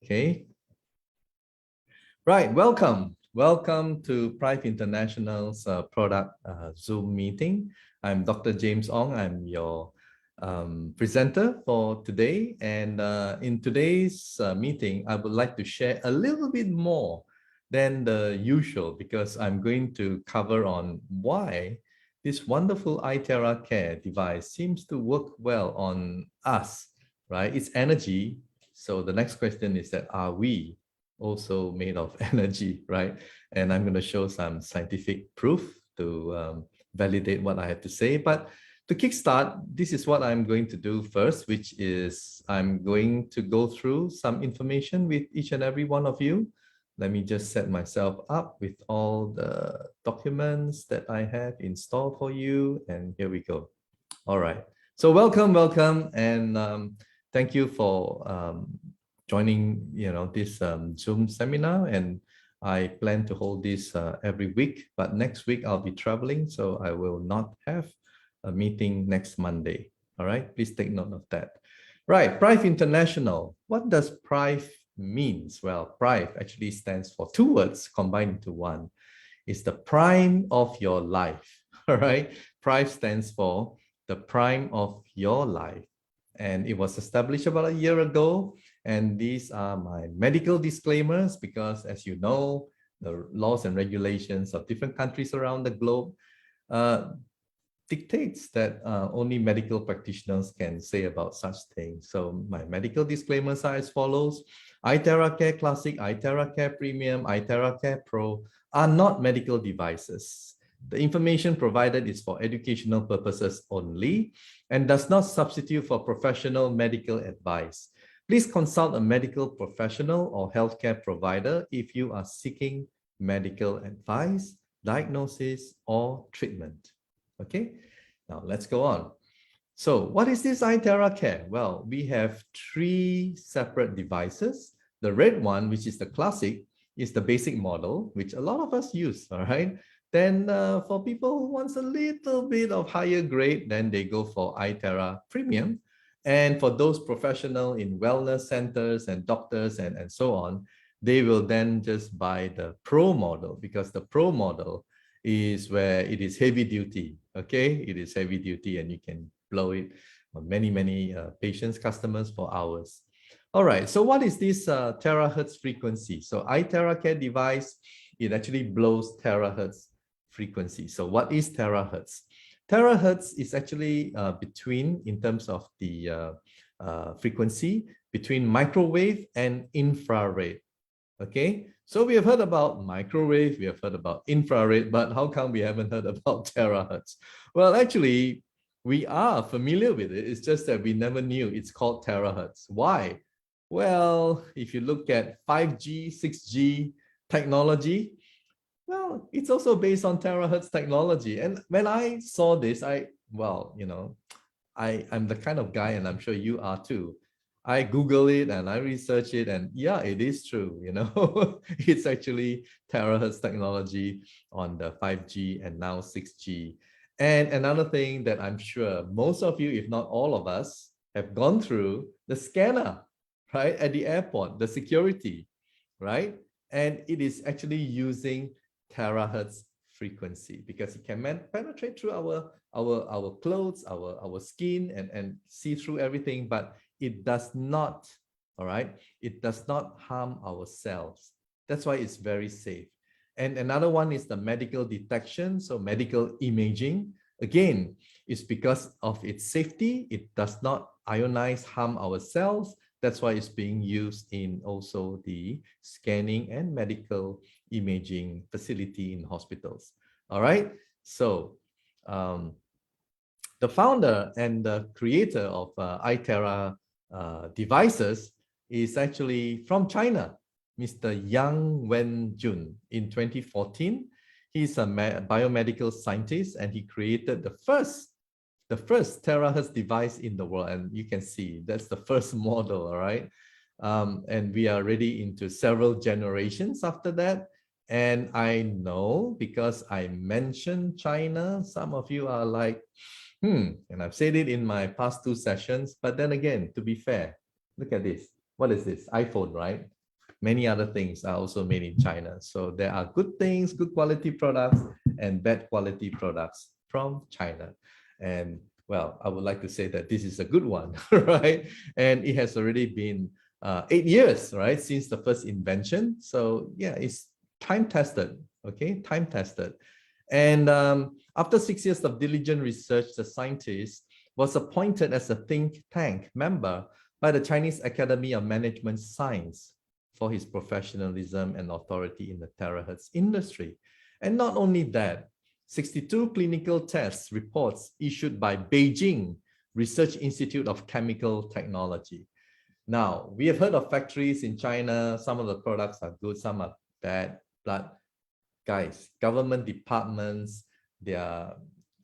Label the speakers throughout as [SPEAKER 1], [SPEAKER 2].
[SPEAKER 1] Okay. Right. Welcome to Prive International's product Zoom meeting. I'm Dr. James Ong. I'm your presenter for today. And in today's meeting, I would like to share a little bit more than the usual because I'm going to cover on why this wonderful Iteracare device seems to work well on us, right? It's energy. So the next question is that are we also made of energy, right? And I'm going to show some scientific proof to validate what I have to say. But to kickstart, this is what I'm going to do first, which is I'm going to go through some information with each and every one of you. Let me just set myself up with all the documents that I have installed for you. And here we go. All right. So welcome, and thank you for joining, this Zoom seminar. And I plan to hold this every week, but next week I'll be traveling, so I will not have a meeting next Monday. All right, please take note of that. Right, Prive International. What does Prive means? Well, Prive actually stands for two words combined into one. It's the prime of your life. All right, Prive stands for the prime of your life. And it was established about a year ago. And these are my medical disclaimers because, as you know, the laws and regulations of different countries around the globe dictates that only medical practitioners can say about such things. So my medical disclaimers are as follows. Iteracare Classic, Iteracare Premium, Iteracare Pro are not medical devices. The information provided is for educational purposes only and does not substitute for professional medical advice. Please consult a medical professional or healthcare provider if you are seeking medical advice, diagnosis, or treatment. Okay, now let's go on. So what is this Iteracare? Well, we have three separate devices. The red one, which is the classic, is the basic model, which a lot of us use, all right? Then for people who wants a little bit of higher grade, then they go for Itera Premium. And for those professional in wellness centers and doctors and so on, they will then just buy the Pro model because the Pro model is where it is heavy duty, okay? It is heavy duty and you can blow it on many patients, customers for hours. All right, so what is this terahertz frequency? So Iteracare device, it actually blows terahertz frequency. So what is terahertz? Terahertz is actually between, in terms of the frequency, between microwave and infrared. Okay, so we have heard about microwave, we have heard about infrared, but how come we haven't heard about terahertz? Well, actually, we are familiar with it. It's just that we never knew it's called terahertz. Why? Well, if you look at 5G, 6G technology, well, it's also based on terahertz technology. And when I saw this, I'm the kind of guy, and I'm sure you are too. I Google it and I research it, and yeah, it is true. It's actually terahertz technology on the 5G and now 6G. And another thing that I'm sure most of you, if not all of us, have gone through the scanner, right, at the airport, the security, right? And it is actually using terahertz frequency because it can penetrate through our clothes, our skin, and see through everything, but it does not, all right? It does not harm our cells. That's why it's very safe. And another one is the medical detection, so medical imaging. Again, it's because of its safety. It does not ionize, harm our cells. That's why it's being used in also the scanning and medical imaging facility in hospitals. All right. So the founder and the creator of Itera devices is actually from China, Mr. Yang Wenjun. In 2014, he's a biomedical scientist and he created the first terahertz device in the world. And you can see that's the first model, all right? And we are already into several generations after that. And I know because I mentioned China, some of you are like, and I've said it in my past two sessions, but then again, to be fair, look at this. what is this? iPhone, right? Many other things are also made in China. So there are good things, good quality products, and bad quality products from China. And well, I would like to say that this is a good one, right? And it has already been 8 years, right, since the first invention. So yeah, it's time tested, okay, time tested. And after 6 years of diligent research, the scientist was appointed as a think tank member by the Chinese Academy of Management Science for his professionalism and authority in the terahertz industry. And not only that, 62 clinical tests reports issued by Beijing Research Institute of Chemical Technology. Now, we have heard of factories in China. Some of the products are good, some are bad, but guys, government departments, they are,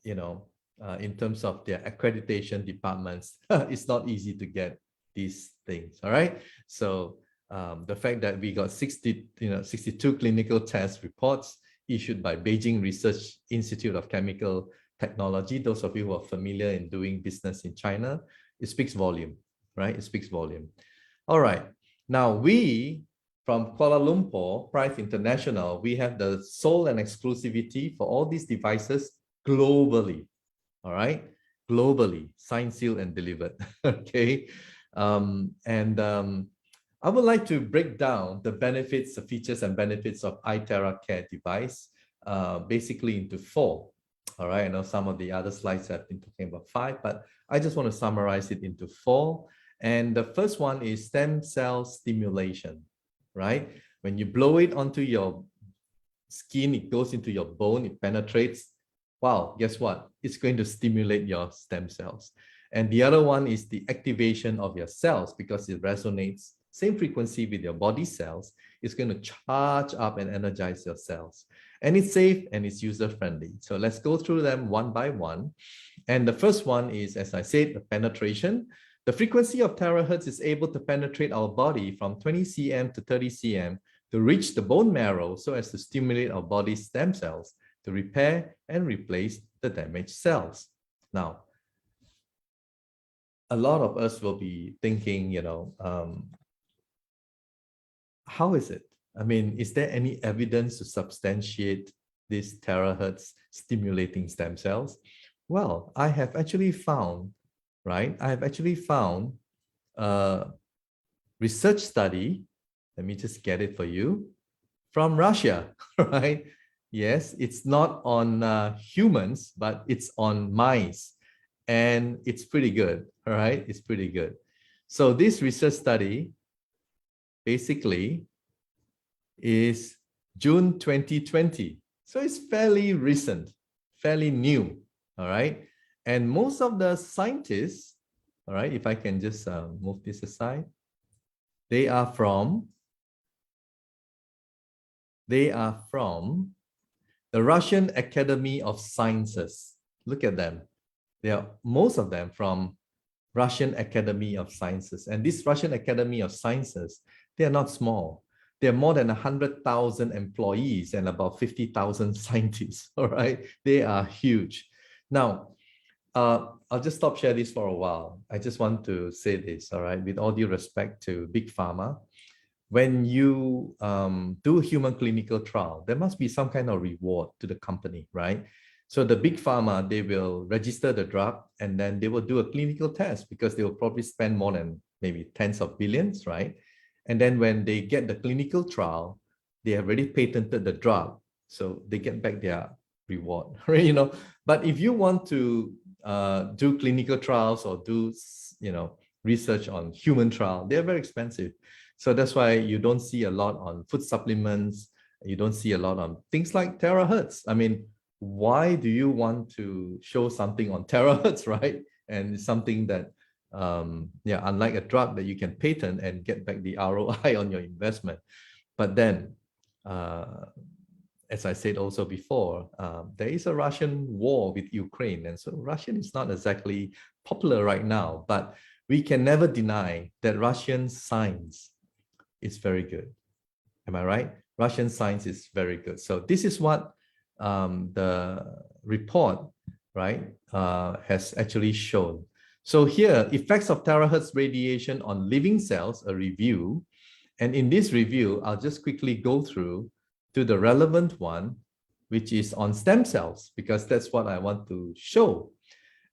[SPEAKER 1] in terms of their accreditation departments, it's not easy to get these things, all right? So the fact that we got 62 clinical test reports issued by Beijing Research Institute of Chemical Technology, those of you who are familiar in doing business in China, it speaks volume, right? It speaks volume. All right. Now we, from Kuala Lumpur, Price International, we have the sole and exclusivity for all these devices globally. All right. Globally, signed, sealed, and delivered. Okay. I would like to break down the benefits, the features and benefits of Iteracare device basically into 4. All right, I know some of the other slides have been talking about 5, but I just want to summarize it into 4. And the first one is stem cell stimulation, right? When you blow it onto your skin, it goes into your bone, it penetrates. Wow, guess what? It's going to stimulate your stem cells. And the other one is the activation of your cells because it resonates same frequency with your body cells. It's going to charge up and energize your cells. And it's safe and it's user-friendly. So let's go through them one by one. And the first one is, as I said, the penetration. The frequency of terahertz is able to penetrate our body from 20 cm to 30 cm to reach the bone marrow so as to stimulate our body's stem cells to repair and replace the damaged cells. Now, a lot of us will be thinking, how is it? I mean, is there any evidence to substantiate these terahertz stimulating stem cells? Well, I have actually found, right? I have actually found a research study. Let me just get it for you from Russia, right? Yes, it's not on humans, but it's on mice. And it's pretty good, all right? It's pretty good. So this research study basically is June 2020. So it's fairly recent, fairly new, all right? And most of the scientists, all right, if I can just move this aside, they are from the Russian Academy of Sciences. Look at them. They are, most of them, from Russian Academy of Sciences. And this Russian Academy of Sciences, they are not small. There are more than 100,000 employees and about 50,000 scientists, all right? They are huge. Now, I'll just stop share this for a while. I just want to say this, all right? With all due respect to Big Pharma, when you do human clinical trial, there must be some kind of reward to the company, right? So the Big Pharma, they will register the drug and then they will do a clinical test because they will probably spend more than maybe tens of billions, right? And then when they get the clinical trial, they have already patented the drug. So they get back their reward, right? But if you want to do clinical trials or do, research on human trial, they're very expensive. So that's why you don't see a lot on food supplements. You don't see a lot on things like terahertz. I mean, why do you want to show something on terahertz, right? And it's something that, unlike a drug that you can patent and get back the ROI on your investment. But then, as I said also before, there is a Russian war with Ukraine. And so Russian is not exactly popular right now, but we can never deny that Russian science is very good. Am I right? Russian science is very good. So this is what the report, right, has actually shown. So here, effects of terahertz radiation on living cells, a review. And in this review, I'll just quickly go through to the relevant one, which is on stem cells, because that's what I want to show.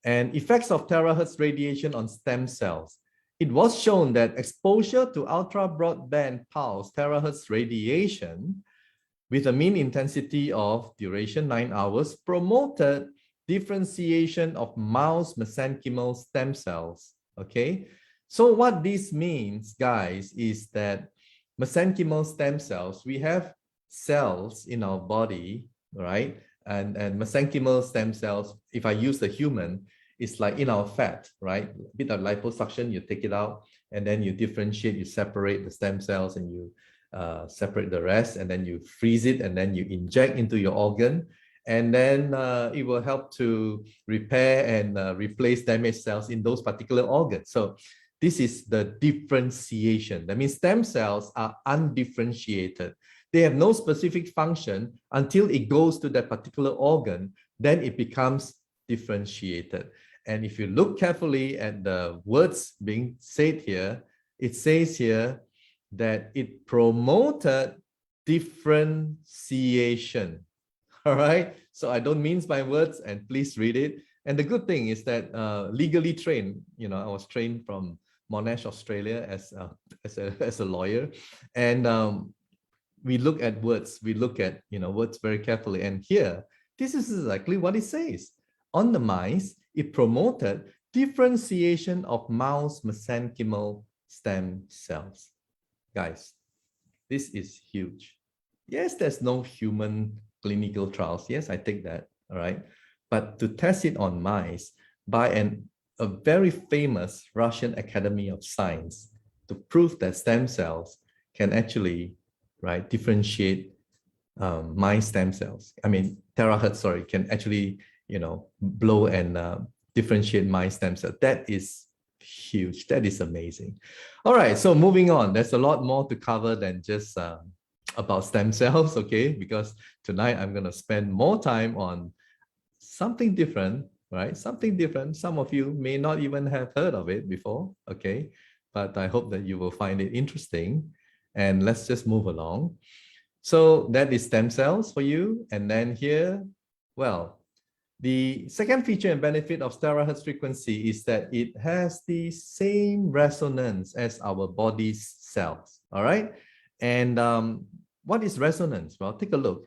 [SPEAKER 1] And effects of terahertz radiation on stem cells. It was shown that exposure to ultra broadband pulse terahertz radiation with a mean intensity of duration 9 hours promoted differentiation of mouse mesenchymal stem cells. Okay, so what this means, guys, is that mesenchymal stem cells, we have cells in our body, right? And mesenchymal stem cells, if I use the human, it's like in our fat, right? A bit of liposuction, you take it out, and then you differentiate, you separate the stem cells, and you separate the rest, and then you freeze it, and then you inject into your organ, and then it will help to repair and replace damaged cells in those particular organs. So this is the differentiation. That means stem cells are undifferentiated. They have no specific function until it goes to that particular organ, then it becomes differentiated. And if you look carefully at the words being said here, it says here that it promoted differentiation. All right. So I don't mince my words, and please read it. And the good thing is that legally trained, you know, I was trained from Monash, Australia as a lawyer. And we look at words, we look at, you know, words very carefully. And here, this is exactly what it says. On the mice, it promoted differentiation of mouse mesenchymal stem cells. Guys, this is huge. Yes, there's no human clinical trials. Yes, I take that, all right? But to test it on mice by a very famous Russian Academy of Science to prove that stem cells can actually, right, differentiate mice stem cells. I mean, terahertz, sorry, can actually, you know, blow and differentiate mice stem cells. That is huge. That is amazing. All right, so moving on. There's a lot more to cover than just about stem cells, okay? Because tonight I'm going to spend more time on something different, right? Something different. Some of you may not even have heard of it before, okay? But I hope that you will find it interesting. And let's just move along. So that is stem cells for you. And then here, well, the second feature and benefit of terahertz frequency is that it has the same resonance as our body's cells, all right? And what is resonance? Well, take a look.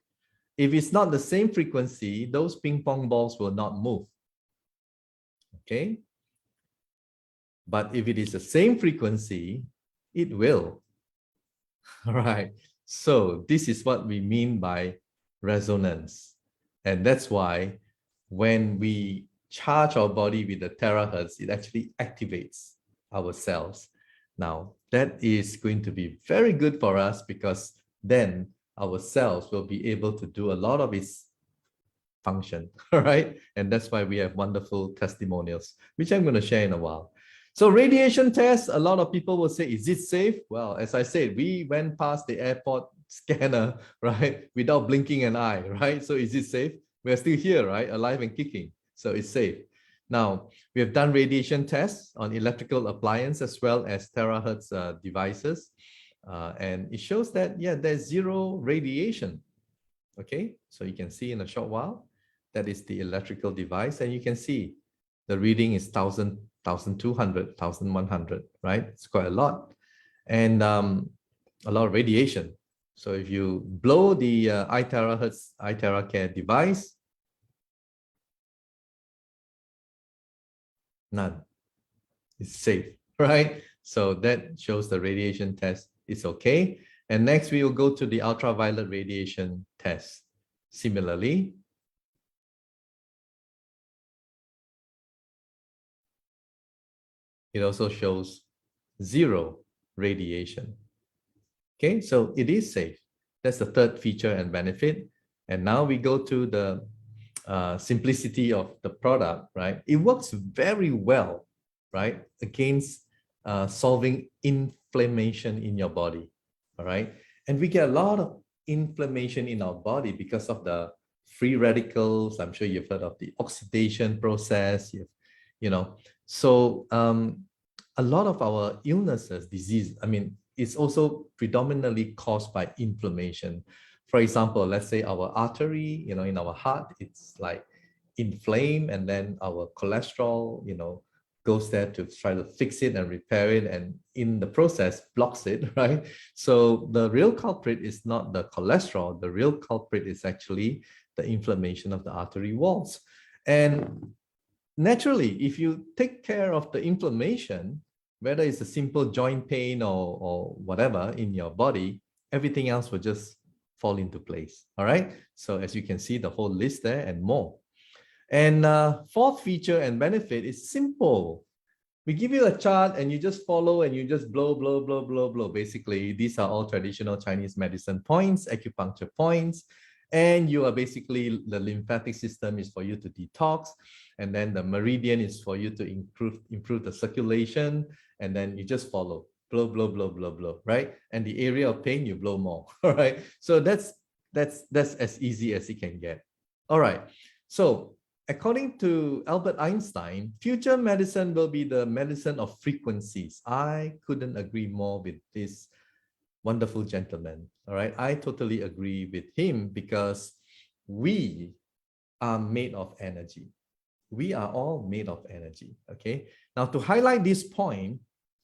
[SPEAKER 1] If it's not the same frequency, those ping pong balls will not move, okay? But if it is the same frequency, it will, all right? So this is what we mean by resonance. And that's why when we charge our body with the terahertz, it actually activates our cells. Now, that is going to be very good for us because then our cells will be able to do a lot of its function, all right? And that's why we have wonderful testimonials, which I'm going to share in a while. So radiation tests, a lot of people will say, is it safe? Well, as I said, we went past the airport scanner, right? Without blinking an eye, right? So is it safe? We're still here, right? Alive and kicking. So it's safe. Now, we have done radiation tests on electrical appliances as well as terahertz devices. And it shows that, yeah, there's zero radiation. Okay, so you can see in a short while, that is the electrical device. And you can see the reading is 1,000, 1,200, 1,100, right? It's quite a lot. And a lot of radiation. So if you blow the Iteracare device, none. It's safe, right? So that shows the radiation test is okay. And next we will go to the ultraviolet radiation test. Similarly, it also shows zero radiation. Okay, so it is safe. That's the third feature and benefit. And now we go to the simplicity of the product, right? It works very well, right, against solving inflammation in your body, all right? And we get a lot of inflammation in our body because of the free radicals. I'm sure you've heard of the oxidation process. you know. So a lot of our illnesses, disease, I mean, it's also predominantly caused by inflammation. For example, let's say our artery, you know, in our heart, it's like inflamed, and then our cholesterol, you know, goes there to try to fix it and repair it, and in the process blocks it, right? So the real culprit is not the cholesterol. The real culprit is actually the inflammation of the artery walls. And naturally, if you take care of the inflammation, whether it's a simple joint pain or whatever in your body, everything else will just fall into place. All right. So as you can see, the whole list there and more. And fourth feature and benefit is simple. We give you a chart and you just follow and you just blow, blow, blow, blow, blow. Basically, these are all traditional Chinese medicine points, acupuncture points. And you are basically, the lymphatic system is for you to detox. And then the meridian is for you to improve the circulation. And then you just follow, blow, blow, blow, blow, blow, right? And the area of pain, you blow more, all right? So that's as easy as it can get. All right, so according to Albert Einstein, future medicine will be the medicine of frequencies. I couldn't agree more with this wonderful gentleman. All right, I totally agree with him because we are made of energy. We are all made of energy. Okay, now to highlight this point,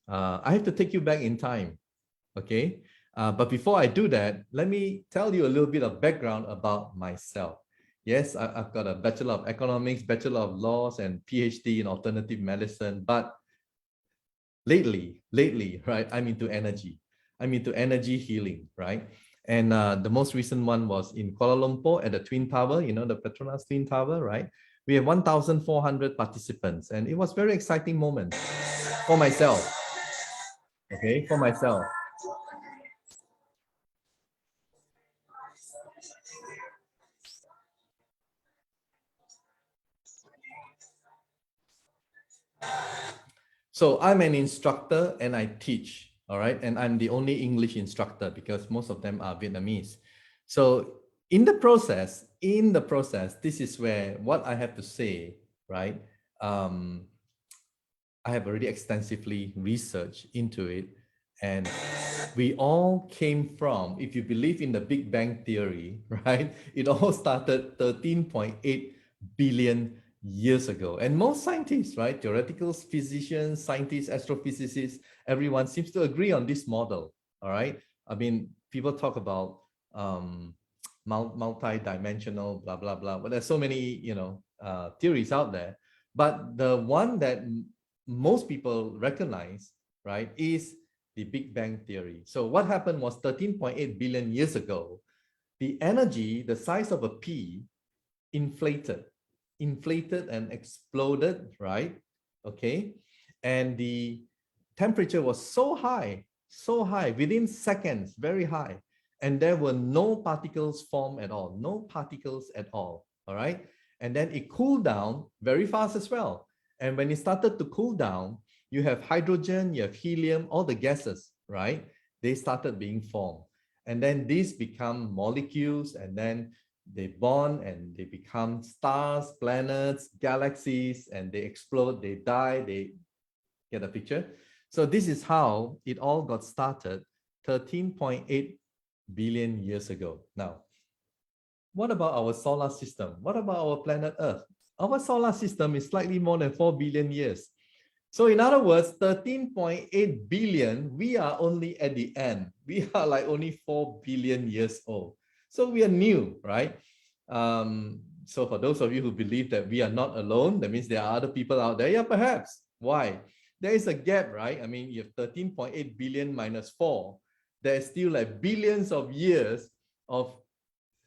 [SPEAKER 1] I have to take you back in time. Okay, but before I do that, let me tell you a little bit of background about myself. Yes, I've got a Bachelor of Economics, Bachelor of Laws, and PhD in Alternative Medicine. But lately, right, I'm into energy. I'm into energy healing, right? And the most recent one was in Kuala Lumpur at the Twin Tower, you know, the Petronas Twin Tower, right? We have 1,400 participants, and it was very exciting moment for myself. Okay, for myself. So I'm an instructor and I teach, all right? And I'm the only English instructor because most of them are Vietnamese. So in the process, this is where what I have to say, right? I have already extensively researched into it. And we all came from, if you believe in the Big Bang Theory, right? It all started 13.8 billion years ago. And most scientists, right? Theoretical physicians, scientists, astrophysicists, everyone seems to agree on this model. All right. I mean, people talk about multi-dimensional, blah, blah, blah. But there's so many, you know, theories out there. But the one that most people recognize, right, is the Big Bang Theory. So what happened was 13.8 billion years ago, the energy, the size of a pea, inflated and exploded, right? Okay. And the temperature was so high, within seconds, very high. And there were no particles formed at all, all right? And then it cooled down very fast as well. And when it started to cool down, you have hydrogen, you have helium, all the gases, right? They started being formed. And then these become molecules, and then they bond and they become stars, planets, galaxies, and they explode, they die, they get a picture. So this is how it all got started 13.8 billion years ago. Now, what about our solar system? What about our planet Earth? Our solar system is slightly more than 4 billion years. So in other words, 13.8 billion, we are only at the end. We are like only 4 billion years old. So we are new, right? So for those of you who believe that we are not alone, that means there are other people out there. Yeah, perhaps. Why? There is a gap, right? I mean, you have 13.8 billion minus 4. There's still like billions of years of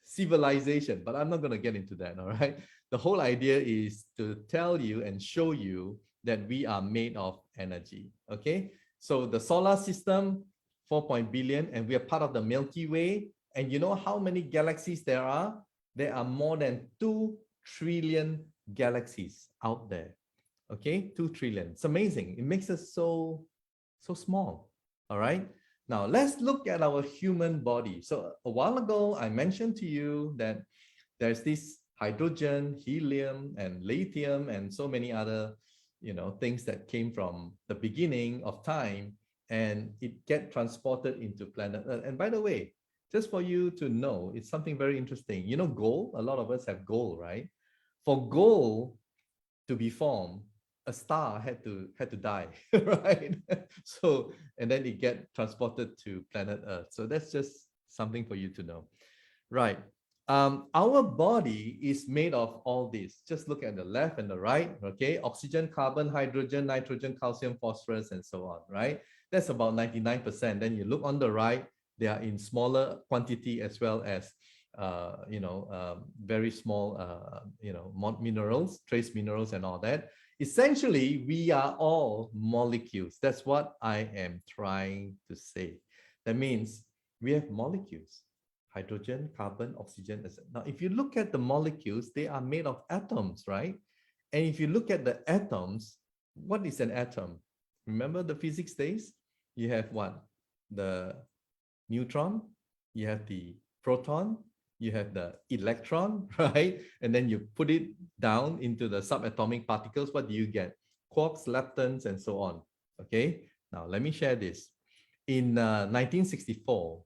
[SPEAKER 1] civilization, but I'm not going to get into that, all right? The whole idea is to tell you and show you that we are made of energy, okay? So the solar system, 4 billion, and we are part of the Milky Way. And you know how many galaxies there are? There are more than 2 trillion galaxies out there, okay? 2 trillion. It's amazing. It makes us so small, all right? Now, let's look at our human body. So a while ago, I mentioned to you that there's this hydrogen, helium, and lithium, and so many other, things that came from the beginning of time, and it get transported into planet Earth. And by the way, just for you to know, it's something very interesting. Gold, a lot of us have gold, right? For gold to be formed, a star had to die, right? So, and then it get transported to planet Earth. So that's just something for you to know, right? Our body is made of all this. Just look at the left and the right, okay? Oxygen, carbon, hydrogen, nitrogen, calcium, phosphorus, and so on, right? That's about 99%. Then you look on the right, they are in smaller quantity as well as, very small, minerals, trace minerals and all that. Essentially, we are all molecules. That's what I am trying to say. That means we have molecules. Hydrogen, carbon, oxygen, etc. Now, if you look at the molecules, they are made of atoms, right? And if you look at the atoms, what is an atom? Remember the physics days? You have what? The neutron, you have the proton, you have the electron, right? And then you put it down into the subatomic particles. What do you get? Quarks, leptons, and so on. Okay, now let me share this. In 1964,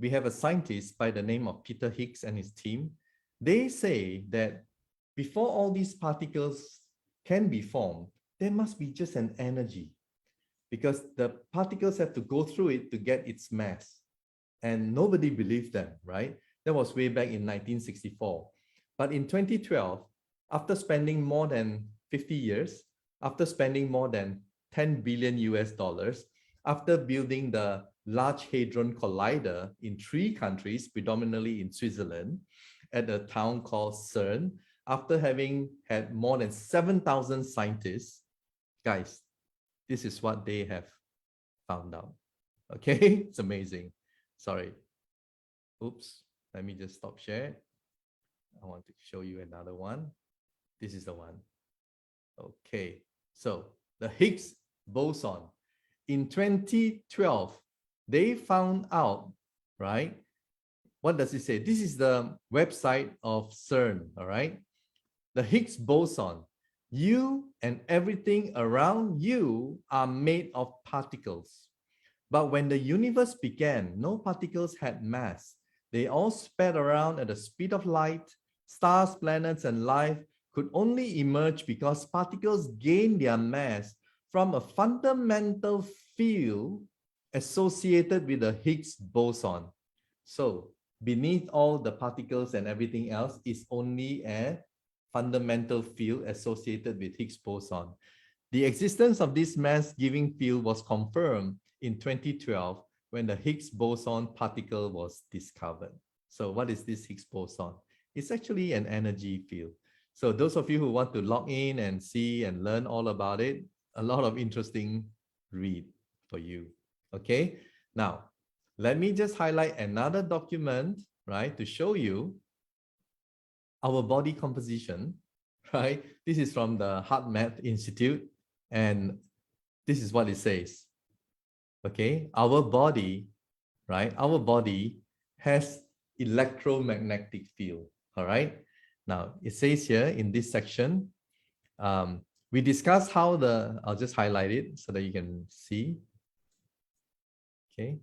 [SPEAKER 1] we have a scientist by the name of Peter Higgs and his team. They say that before all these particles can be formed, there must be just an energy, because the particles have to go through it to get its mass. And nobody believed them, right? That was way back in 1964. But in 2012, after spending more than 50 years, after spending more than 10 billion US dollars, after building the Large Hadron Collider in 3 countries, predominantly in Switzerland, at a town called CERN, after having had more than 7,000 scientists, guys, this is what they have found out. Okay, it's amazing. Sorry. Oops, let me just stop share. I want to show you another one. This is the one. Okay, so the Higgs boson. In 2012, they found out, right? What does it say? This is the website of CERN, all right? The Higgs boson. You and everything around you are made of particles. But when the universe began, no particles had mass. They all sped around at the speed of light. Stars, planets, and life could only emerge because particles gained their mass from a fundamental field associated with the Higgs boson. So beneath all the particles and everything else is only a fundamental field associated with Higgs boson. The existence of this mass-giving field was confirmed in 2012 when the Higgs boson particle was discovered. So what is this Higgs boson? It's actually an energy field. So those of you who want to log in and see and learn all about it, a lot of interesting read for you. Okay, now let me just highlight another document, right, to show you our body composition, right? This is from the HeartMath Institute, and this is what it says. Okay, our body, right? Our body has electromagnetic field. All right. Now it says here in this section, we discussed how I'll just highlight it so that you can see. Okay.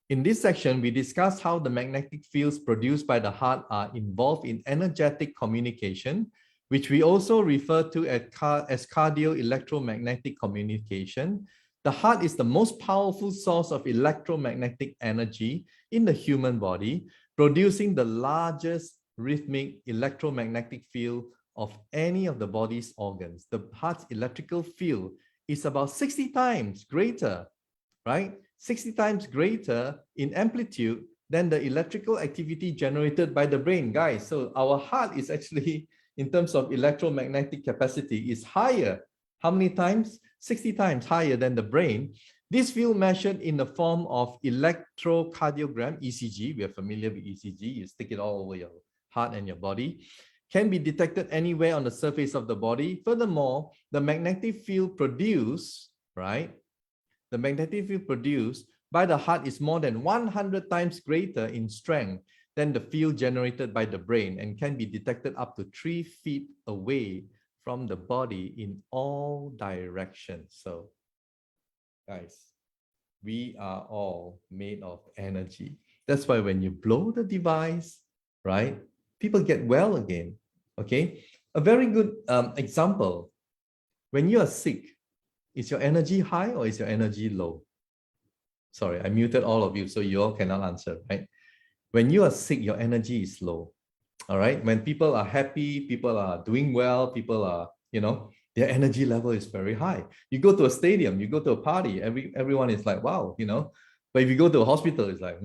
[SPEAKER 1] In this section, we discussed how the magnetic fields produced by the heart are involved in energetic communication, which we also refer to as cardio-electromagnetic communication. The heart is the most powerful source of electromagnetic energy in the human body, producing the largest rhythmic electromagnetic field of any of the body's organs. The heart's electrical field is about 60 times greater, right? 60 times greater in amplitude than the electrical activity generated by the brain, guys. So our heart is actually, in terms of electromagnetic capacity, is higher. How many times? 60 times higher than the brain. This field measured in the form of electrocardiogram, ECG. We are familiar with ECG. You stick it all over your heart and your body. Can be detected anywhere on the surface of the body. Furthermore, the magnetic field produced, right? The magnetic field produced by the heart is more than 100 times greater in strength than the field generated by the brain and can be detected up to 3 feet away from the body in all directions. So guys, we are all made of energy. That's why when you blow the device, right, people get well again. Okay, a very good example. When you are sick, is your energy high or is your energy low? Sorry, I muted all of you, so you all cannot answer, right? When you are sick, your energy is low. All right. When people are happy, people are doing well, people are, their energy level is very high. You go to a stadium, you go to a party, everyone is like, wow, But if you go to a hospital, it's like,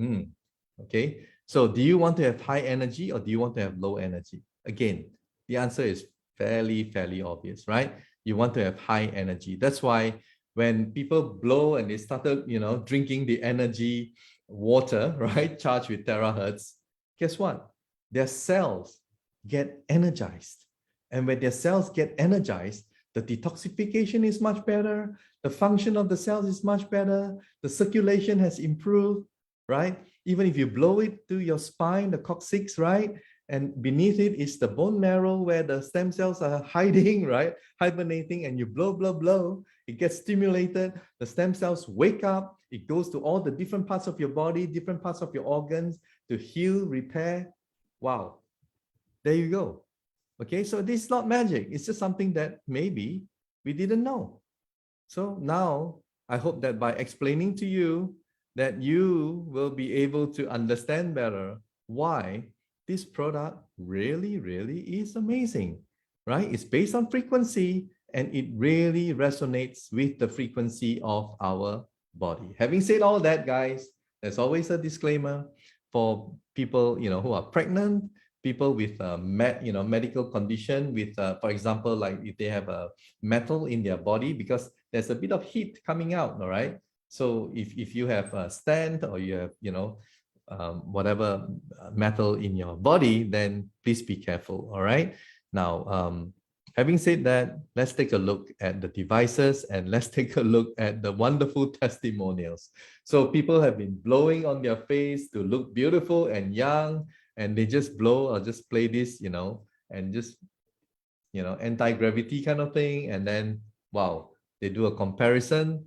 [SPEAKER 1] okay. So do you want to have high energy or do you want to have low energy? Again, the answer is fairly obvious, right? You want to have high energy. That's why when people blow and they started, drinking the energy water, right, charged with terahertz, guess what? Their cells get energized. And when their cells get energized, the detoxification is much better. The function of the cells is much better. The circulation has improved, right? Even if you blow it to your spine, the coccyx, right? And beneath it is the bone marrow where the stem cells are hiding, right? Hibernating, and you blow, it gets stimulated. The stem cells wake up. It goes to all the different parts of your body, different parts of your organs to heal, repair. Wow, there you go. Okay, so this is not magic. It's just something that maybe we didn't know. So now I hope that by explaining to you that you will be able to understand better why this product really is amazing, right? It's based on frequency and it really resonates with the frequency of our body. Having said all that, guys, there's always a disclaimer for people, who are pregnant, people with medical condition with, for example, like if they have a metal in their body, because there's a bit of heat coming out, all right? So if you have a stent or you have, whatever metal in your body, then please be careful, all right? Now, having said that, let's take a look at the devices and let's take a look at the wonderful testimonials. So people have been blowing on their face to look beautiful and young, and they just blow or just play this, and just, anti-gravity kind of thing. And then, wow, they do a comparison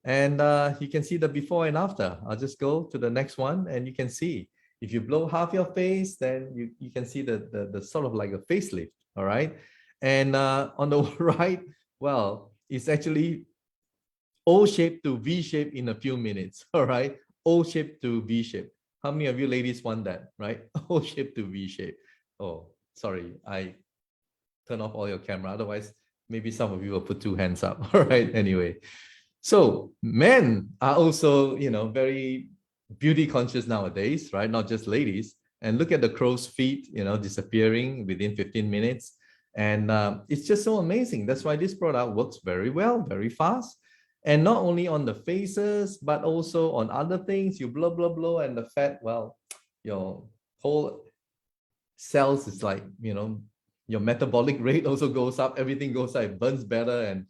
[SPEAKER 1] and you can see the before and after. I'll just go to the next one and you can see, if you blow half your face, then you can see the sort of like a facelift, all right? And on the right, well, it's actually O shape to V shape in a few minutes, all right? O shape to V shape. How many of you ladies want that, right? O shape to V shape. Oh, sorry, I turn off all your camera. Otherwise, maybe some of you will put two hands up, all right? Anyway, so men are also, very beauty conscious nowadays, right? Not just ladies. And look at the crow's feet, disappearing within 15 minutes. And it's just so amazing. That's why this product works very well, very fast. And not only on the faces, but also on other things. You blow, and the fat, well, your whole cells is like, your metabolic rate also goes up. Everything goes up, it burns better. And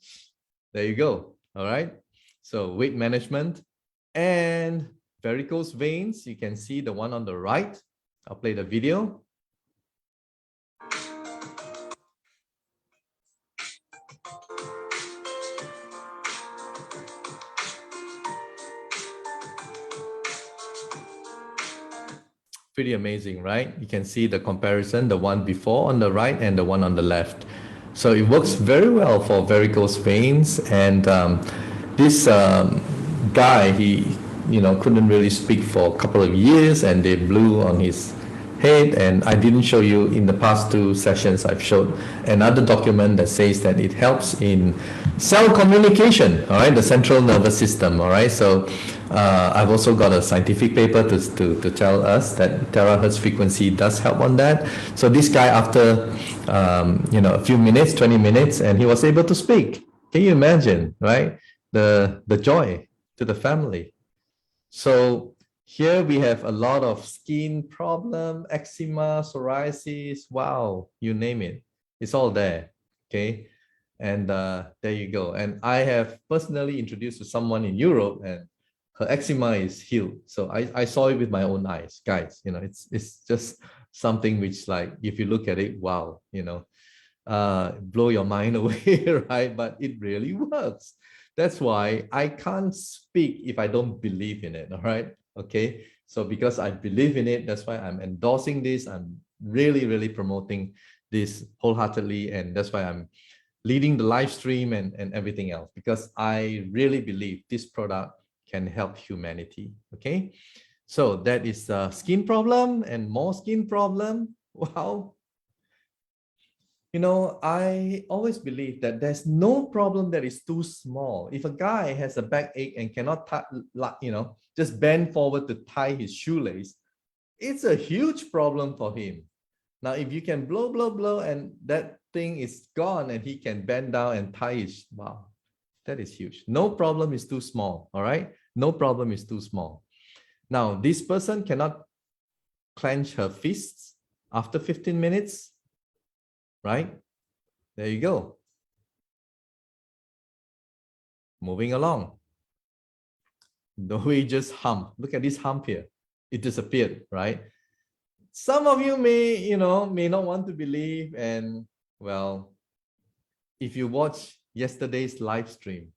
[SPEAKER 1] there you go. All right. So weight management and varicose veins. You can see the one on the right. I'll play the video. Pretty amazing, right? You can see the comparison, the one before on the right and the one on the left. So it works very well for varicose veins. And this guy, he couldn't really speak for a couple of years, and they blew on his head. And I didn't show you in the past two sessions. I've showed another document that says that it helps in cell communication, all right, the central nervous system, all right. So I've also got a scientific paper to tell us that terahertz frequency does help on that. So this guy, after a few minutes, 20 minutes, and he was able to speak. Can you imagine, right? The joy to the family. So here we have a lot of skin problem, eczema, psoriasis, wow, you name it. It's all there, okay? And there you go. And I have personally introduced to someone in Europe, and her eczema is healed. So I saw it with my own eyes, guys. It's just something which, like, if you look at it, wow, blow your mind away, right? But it really works. That's why I can't speak if I don't believe in it, all right? Okay, so because I believe in it, that's why I'm endorsing this. I'm really, really promoting this wholeheartedly, and that's why I'm leading the live stream and everything else, because I really believe this product can help humanity, okay? So that is a skin problem and more skin problem. Wow. You know, I always believe that there's no problem that is too small. If a guy has a backache and cannot, just bend forward to tie his shoelace, it's a huge problem for him. Now, if you can blow, blow, blow, and that thing is gone and he can bend down and tie his, wow, that is huge. No problem is too small, all right? No problem is too small. Now, this person cannot clench her fists after 15 minutes, right? There you go. Moving along. The way just hump. Look at this hump here. It disappeared, right? Some of you may not want to believe, and well, if you watch yesterday's live stream,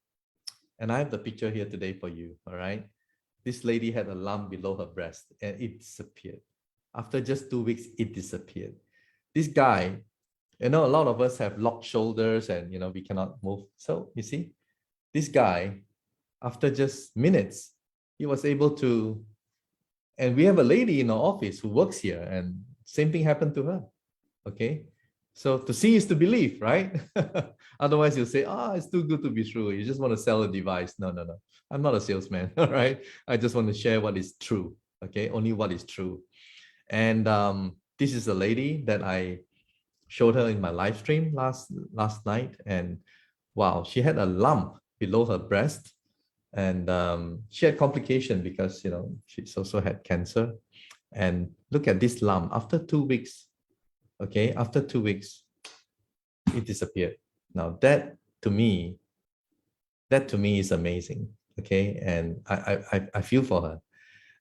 [SPEAKER 1] and I have the picture here today for you, all right? This lady had a lump below her breast and it disappeared. After just 2 weeks, it disappeared. This guy, a lot of us have locked shoulders and, we cannot move. So you see, this guy, after just minutes, he was able to, and we have a lady in our office who works here and same thing happened to her, okay? So to see is to believe, right? Otherwise you'll say, it's too good to be true. You just want to sell a device. No. I'm not a salesman, all right? I just want to share what is true, okay? Only what is true. And this is a lady that I showed her in my live stream last night. And wow, she had a lump below her breast. And she had complication because, she's also had cancer. And look at this lump. After 2 weeks, okay, after 2 weeks, it disappeared. Now that to me is amazing, okay? And I feel for her.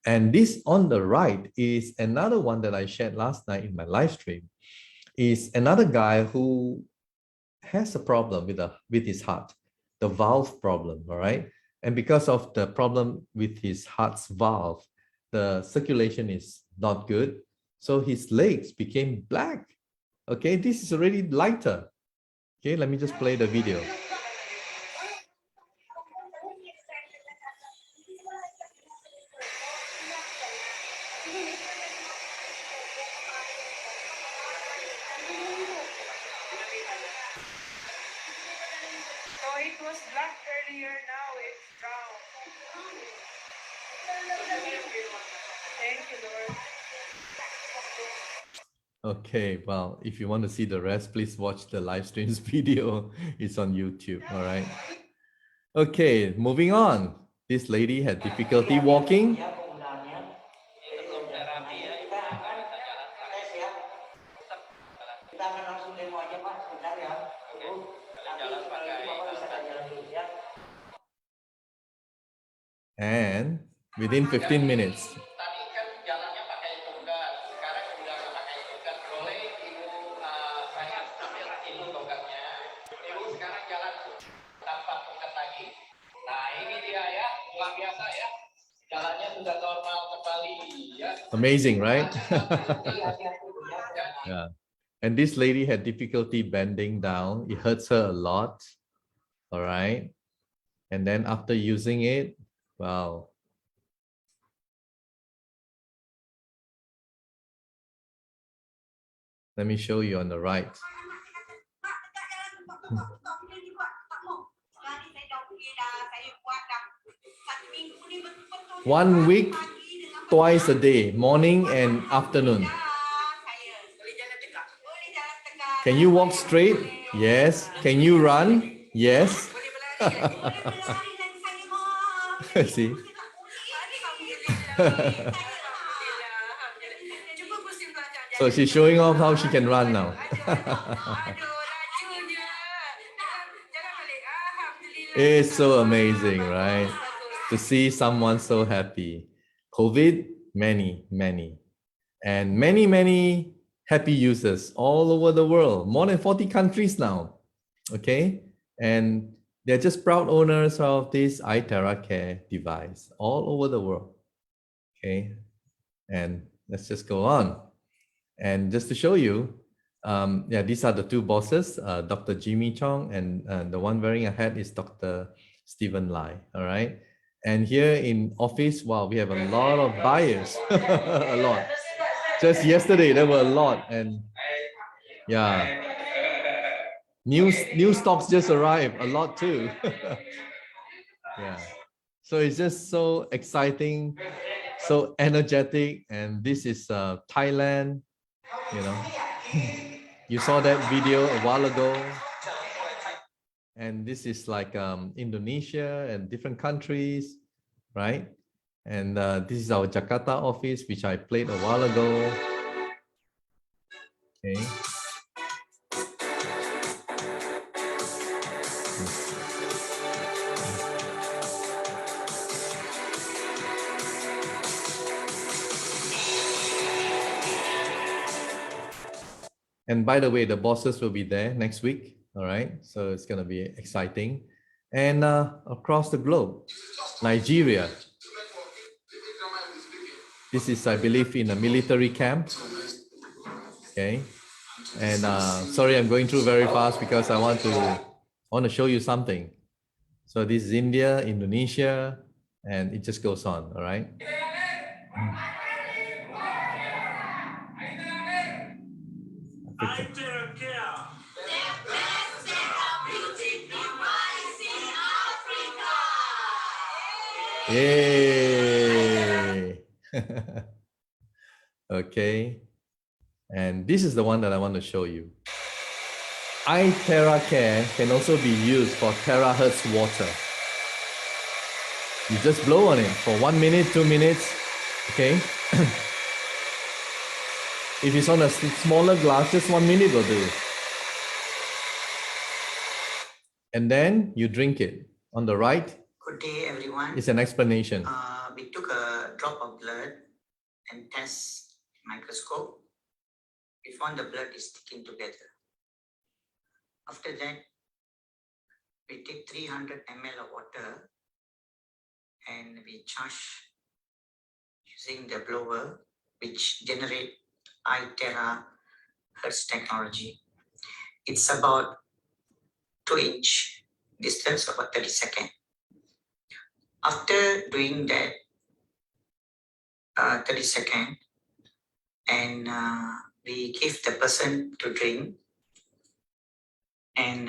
[SPEAKER 1] And this on the right is another one that I shared last night in my live stream, is another guy who has a problem with his heart, the valve problem, all right? And because of the problem with his heart's valve, the circulation is not good. So his legs became black. Okay, this is already lighter. Okay, let me just play the video.
[SPEAKER 2] So it was black earlier, now it's brown. Thank you, Lord.
[SPEAKER 1] Okay, well, if you want to see the rest, please watch the live streams video. It's on YouTube, all right? Okay, moving on. This lady had difficulty walking. And within 15 minutes. Amazing, right? Yeah. And this lady had difficulty bending down. It hurts her a lot. All right. And then after using it, wow. Let me show you on the right. 1 week, twice a day, morning and afternoon. Can you walk straight? Yes. Can you run? Yes. See? So she's showing off how she can run now. It's so amazing, right? To see someone so happy. COVID, many. And many happy users all over the world, more than 40 countries now. Okay, and they're just proud owners of this Iteracare device all over the world. Okay, and let's just go on. And just to show you, yeah, these are the two bosses, Dr. Jimmy Chong, and the one wearing a hat is Dr. Stephen Lai. All right. And here in office, wow, we have a lot of buyers, a lot. Just yesterday, there were a lot, and yeah, new stocks just arrived, a lot too. Yeah. So it's just so exciting, so energetic, and this is Thailand, you know. You saw that video a while ago, and this is like Indonesia and different countries, right? And this is our Jakarta office, which I played a while ago. Okay. And by the way, the bosses will be there next week. All right. So it's going to be exciting. And across the globe, Nigeria. This is, I believe, in a military camp. Okay. And sorry, I'm going through very fast because I want to show you something. So this is India, Indonesia, and it just goes on. All right. Africa. Yay! Okay, and this is the one that I want to show you. Iteracare can also be used for terahertz water. You just blow on it for 1 minute, 2 minutes, okay? If it's on a smaller glass, just 1 minute will do. And then you drink it. On the right,
[SPEAKER 3] good day, everyone.
[SPEAKER 1] It's an explanation.
[SPEAKER 3] We took a drop of blood and test microscope. We found the blood is sticking together. After that, we take 300 ml of water and we charge using the blower, which generate Iteracare technology. It's about 2-inch distance, about 30 seconds. After doing that 30 seconds, and we give the person to drink, and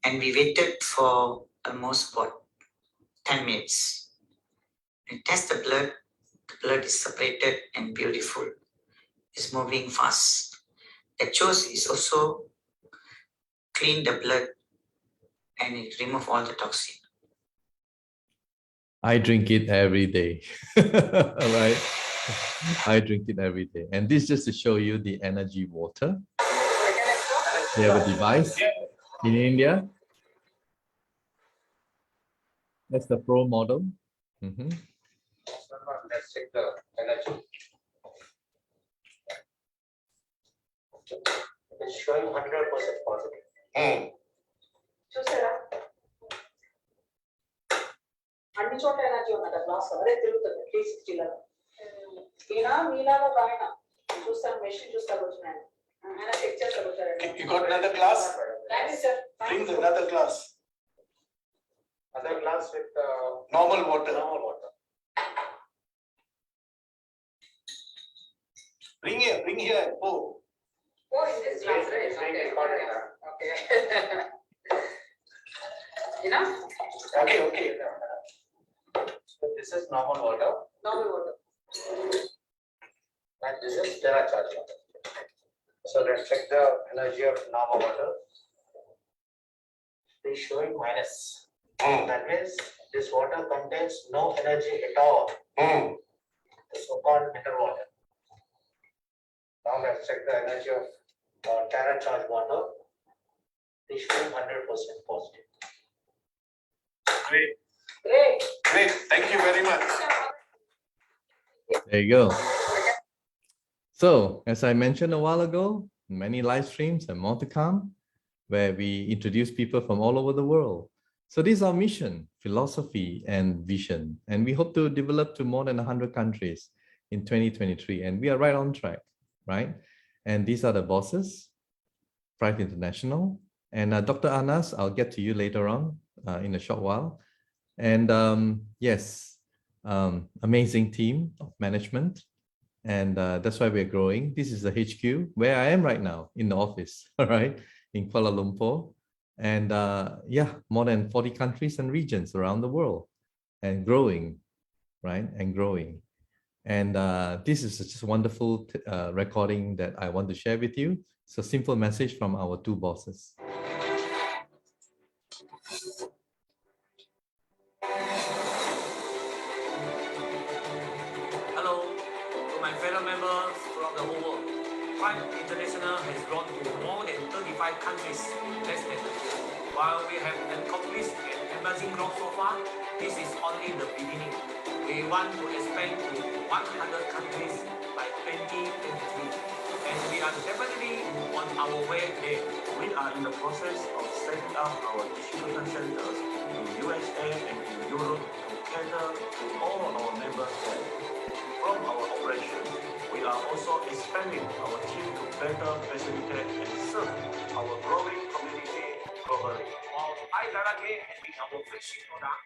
[SPEAKER 3] we waited for almost about 10 minutes. We test the blood is separated and beautiful. It's moving fast. The choice is also clean the blood and it remove all the toxin.
[SPEAKER 1] I drink it every day. All right. I drink it every day. And this just to show you the energy water. We have a device in India. That's the Pro model.
[SPEAKER 4] Let's check the energy. It's showing 100% positive.
[SPEAKER 5] చూసారా అన్ని చోట్ల energy ఉన్నది glass అదే తిరుగుతుంది 360 ఈయన మీలాగా ఒక ఆయన చూస్తాను మెషిన్ చూస్తారు వచ్చిన ఆయన చెక్ చేస్తారు వచ్చారండి.
[SPEAKER 4] You got another glass?
[SPEAKER 5] Thank you, sir.
[SPEAKER 4] Bring another glass. Another glass with normal water. Normal water. Bring here. Oh.
[SPEAKER 5] Oh, is this glass right? Okay. Enough?
[SPEAKER 4] Okay. So this is normal water.
[SPEAKER 5] Normal water.
[SPEAKER 4] And this is Terahertz water. So let's check the energy of normal water. It is showing minus. That means this water contains no energy at all. The so-called mineral water. Now let's check the energy of Terahertz water. It is showing 100% positive. Great. Thank you very much.
[SPEAKER 1] There you go. So, as I mentioned a while ago, many live streams and more to come, where we introduce people from all over the world. So this is our mission, philosophy, and vision. And we hope to develop to more than 100 countries in 2023. And we are right on track, right? And these are the bosses, Pride International. And Dr. Anas, I'll get to you later on in a short while. And yes, amazing team of management. And that's why we're growing. This is the HQ where I am right now in the office, all right, in Kuala Lumpur. And yeah, more than 40 countries and regions around the world and growing, right? And growing. And this is just a wonderful recording that I want to share with you. It's a simple message from our two bosses.
[SPEAKER 6] Hello to my fellow members from the whole world. Pride International has grown to more than 35 countries in less than a year. While we have accomplished an amazing growth so far, this is only the beginning. We want to expand to 100 countries by 2023. And we are definitely on our way there. We are in the process of setting up our distribution centers in USA and in Europe to cater to all our members there. From our operations, we are also expanding our team to better facilitate and serve our growing community globally. While Iteracare has been our flagship product,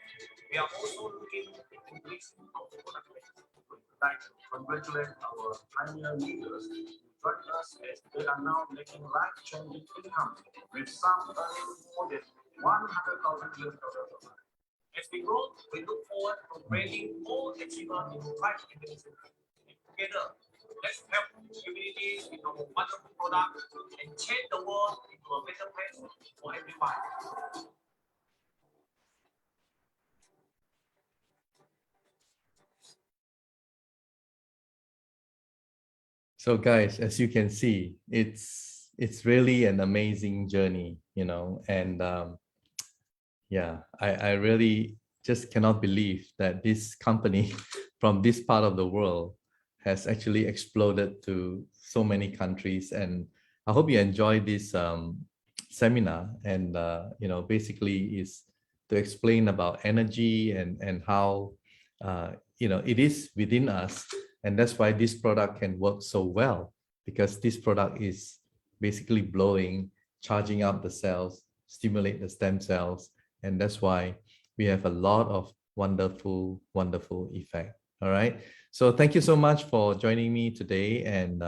[SPEAKER 6] we are also looking to increase our product range. We'd like to congratulate our pioneer leaders who joined us as they are now making life-changing income, with some earning more than $100,000 a month. As we grow, we look forward to bringing more achievers into Pride International. And together, let's help communities with our wonderful product and change the world into a better place for everyone.
[SPEAKER 1] So guys, as you can see, it's really an amazing journey, you know, and yeah, I really just cannot believe that this company from this part of the world has actually exploded to so many countries. And I hope you enjoy this seminar. And you know, basically is to explain about energy and how you know, it is within us. And that's why this product can work so well, because this product is basically blowing, charging up the cells, stimulate the stem cells. And that's why we have a lot of wonderful, wonderful effect. All right. So thank you so much for joining me today. And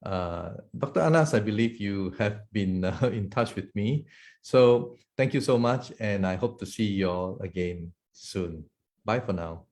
[SPEAKER 1] Dr. Anas, I believe you have been in touch with me. So thank you so much. And I hope to see you all again soon. Bye for now.